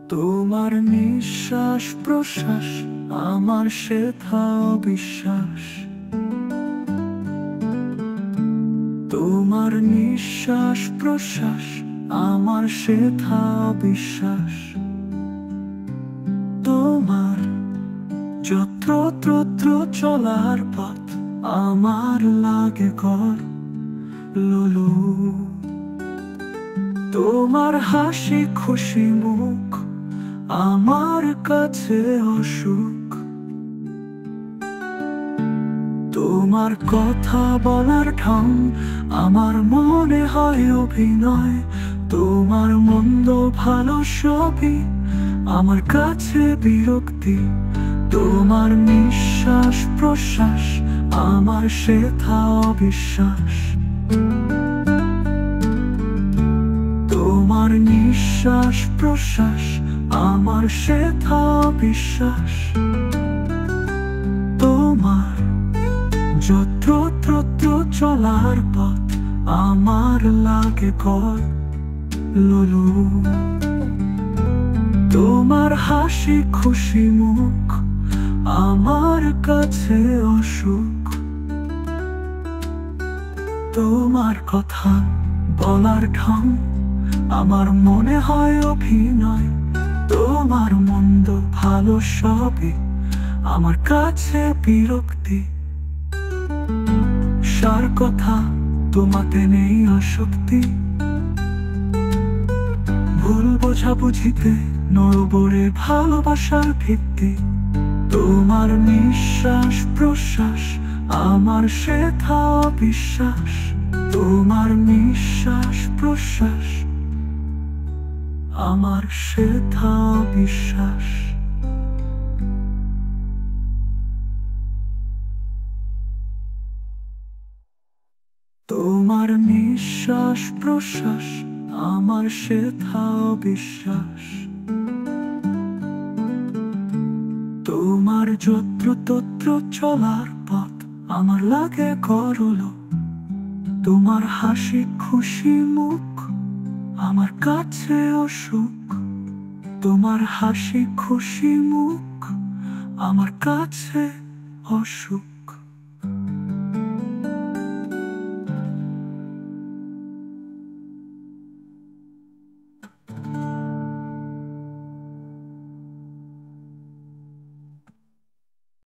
তোমার নিঃশ্বাস প্রশ্বাস আমার সেথা অবিশ্বাস। তোমার নিঃশ্বাস প্রশ্বাস আমার সেথা অবিশ্বাস। তোমার যত্রতত্র চলার পথ আমার লাগে কর লুলু। তোমার হাসি খুশি মুখ আমার কাছে অসুখ। তোমার কথা বলার ঢং আমার মনে হয় অভিনয়। তোমার মন্দ ভালো সবই আমার কাছে বিরক্তি। তোমার নিঃশ্বাস প্রশ্বাস আমার সেথা অবিশ্বাস। তোমার নিঃশ্বাস প্রশ্বাস আমার সেথা অবিশ্বাস। তোমার যত্রতত্র চলার পথ আমার লাগে কর লুলু। তোমার হাসি খুশি মুখ আমার কাছে অসুখ। তোমার কথা বলার ঢং আমার মনে হয় অভিনয়। তোমার মন্দ ভালো সবই আমার কাছে বিরক্তি। সার কথা তোমাতে নেই আসক্তি। ভুল বোঝাবুঝিতে নড়বড়ে ভালোবাসার ভিত্তি। তোমার নিঃশ্বাস প্রশ্বাস আমার সেথা অবিশ্বাস। তোমার নিঃশ্বাস প্রশ্বাস আমার সেথা অবিশ্বাস। তোমার নিঃশ্বাস প্রশ্বাস আমার সেথা অবিশ্বাস। তোমার যত্রতত্র চলার পথ আমার লাগে করল। তোমার হাসি খুশি মুখ আমার কাছে অসুখ। তোমার হাসি খুশি মুখ আমার কাছে অসুখ।